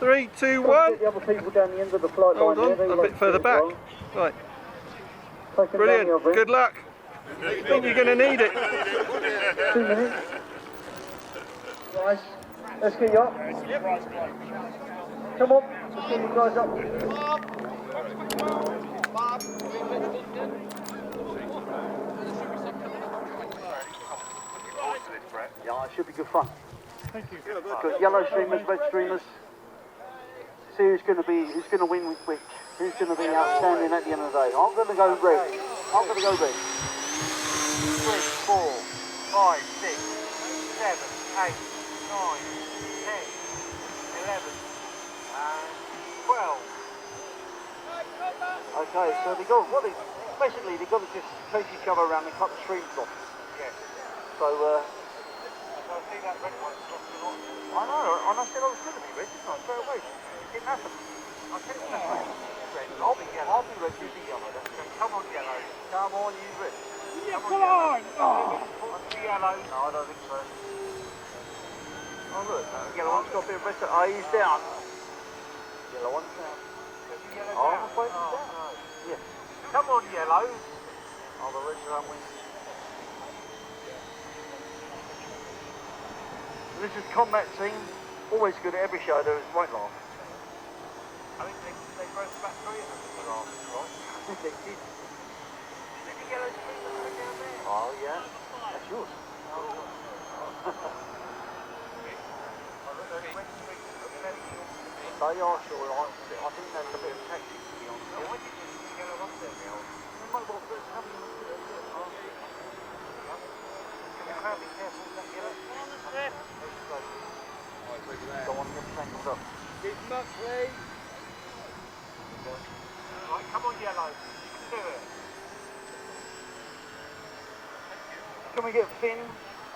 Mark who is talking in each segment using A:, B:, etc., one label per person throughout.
A: 3, 2, 1.
B: Get the other people down the end of the flight
A: Hold
B: line
A: on,
B: there,
A: a bit further back. Right. Brilliant. Good luck. I think you're going to need it.
B: 2 minutes. Guys, let's get you up. Come on, let's get you guys up. Yeah, it should be good fun.
C: Thank you.
B: Got yellow streamers, red streamers. See who's going to win with which. Who's going to be outstanding at the end of the day. I'm going to go red. I'm going to go red. 3, 4, 5, 6, 7, 8, 9, 10, 11, and 12. Okay, so they got basically they got to just chase each other around and cut the streams off.
C: Yeah.
B: So
C: I see that red one.
B: I know, and I said I was going to be red, didn't I? Straight away. It didn't happen. I said it was red. I'll be yellow. I'll be red, you be yellow.
C: Come on, yellow.
B: Come on, you red.
C: Yeah, come on! Oh. Yellow.
B: No, I don't think so. Oh look, yellow one's got a bit of red. Oh, he's down. Yellow one's down. Oh, I'm afraid he's down.
C: No.
B: Yes.
C: Come on, yellow.
B: Oh, the reds are winning. This is combat team. Always good at every show. There is right laugh.
C: I think they broke back 3 of them in the last, right?
B: They did.
C: Look at yellow stream down there.
B: Oh yeah, that's yours. They are sure. I think that's a bit of tactics, to be honest.
C: Why did you see yellow up there now? How be careful with that yellow?
B: Go on, get tangled up.
C: Right, come on, yellow. You can do it.
B: Can we get Finn,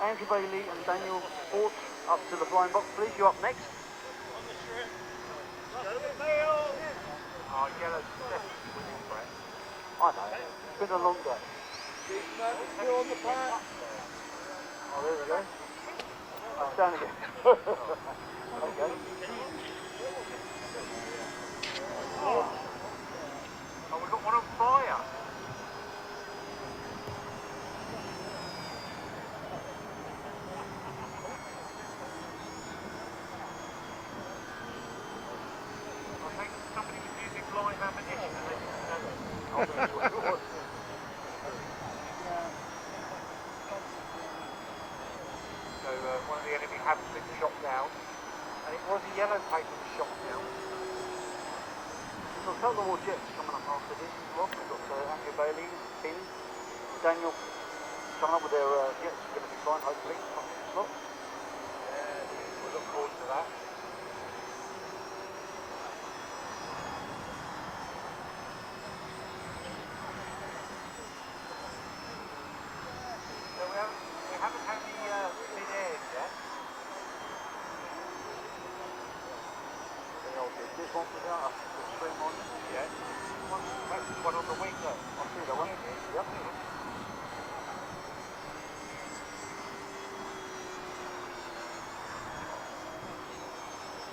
B: Andrew Bailey and Daniel Fort up to the flying box, please? You're up next.
C: Oh, yellow's definitely winning, Brett.
B: I know. It's been a long day.
C: Still on the path.
B: Oh, there we go. Oh, down again. Okay.
C: Oh, we've got one on fire. I think somebody was using live ammunition and they didn't know it. I'll tell you what it was. So one of the enemy had been shot down, and it was a yellow paper was shot down.
B: We've got a couple more jets coming up after this. Well, we've got Andrew Bailey, Finn, Daniel coming up with their jets. Going to be fine, hopefully. Slot.
C: We'll look forward to that. So we haven't had the mid-airs yet.
B: This one without a stream on.
C: Yeah. One on the wing though.
B: I see that one. Yep.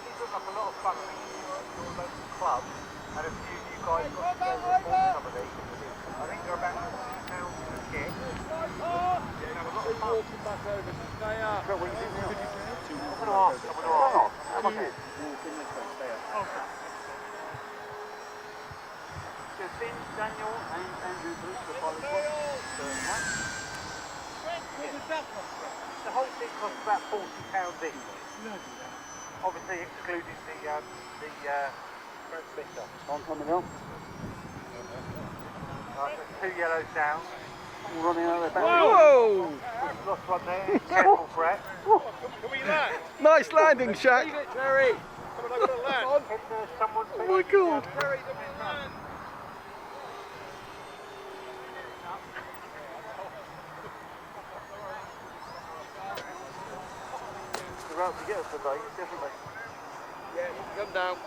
C: These look like a lot of fun. I mean, your local club and a few of you guys got together and bought some of these. I think they're about £40 a kit. Yeah, a lot of fun.
D: Back over to stay up.
B: Got wings in now.
C: I'm going to ask.
B: Come on. So Finn, Daniel and Andrew Bruce, the pilot.
C: The whole thing costs about £40 each. Obviously excluding the transmitter.
B: On coming up.
C: Right, there's 2 yellows down.
B: All running out of their back.
A: Whoa!
C: Lost one there. Careful, Brett.
D: Can we land?
A: Nice landing, Shaq.
D: Leave it, Terry. Come on, over the land.
C: Someone
A: Oh my God.
D: Terry's on his land.
B: They're out to get us today, definitely.
D: Yeah, come down.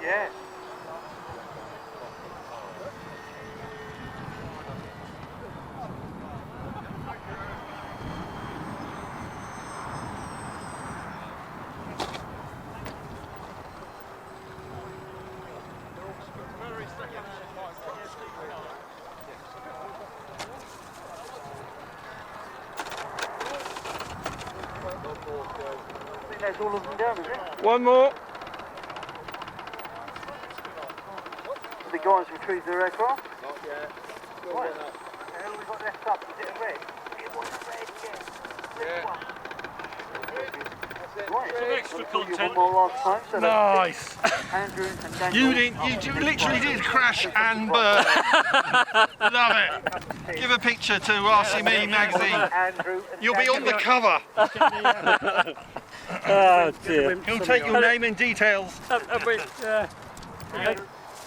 C: Yeah.
B: that's all of them down, is it?
A: One more.
B: The guys retrieve their aircraft.
D: Not yet. Still
B: Right.
D: going up.
B: How long we got left up? Is it a red? It was a red, yeah. Red one. Right.
D: Some
B: extra content. One more last time. So
A: Nice.
B: Andrew and Daniel.
A: You literally did crash and burn. Love it. Give a picture to RCME magazine.
B: Andrew and
A: You'll be on the cover.
E: Oh dear.
A: He'll take your name and details.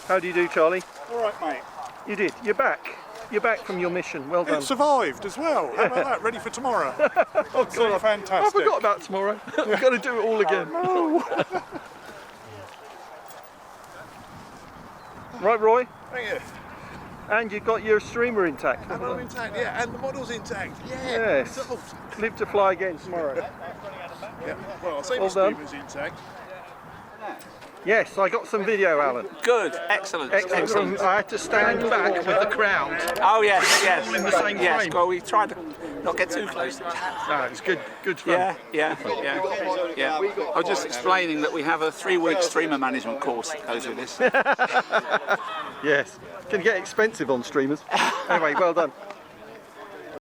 A: How do you do, Charlie?
F: All right, mate.
A: You did. You're back. You're back from your mission. Well done.
F: It survived as well. How about that? Ready for tomorrow?
A: Oh God, I
F: Fantastic.
A: forgot about tomorrow. I've got to do it all again. Right, Roy.
D: Thank you.
A: And you've got your streamer intact.
D: And I'm intact, yeah, and the model's intact. Yeah.
A: Yes.
D: So-
A: Live to fly again tomorrow.
D: yeah. Well, I'll say
A: Well
D: the
A: done.
D: streamer's intact.
A: Yes, I got some video, Alan.
E: Good, excellent.
A: Excellent. I had to stand back with the crowd.
E: Oh yes, yes.
A: All in the same
E: yes,
A: frame.
E: well we tried to not get too close.
A: No, it's good fun.
E: Yeah. I was just explaining that we have a 3-week streamer management course that goes with this.
A: Yes. Can get expensive on streamers. Anyway, well done.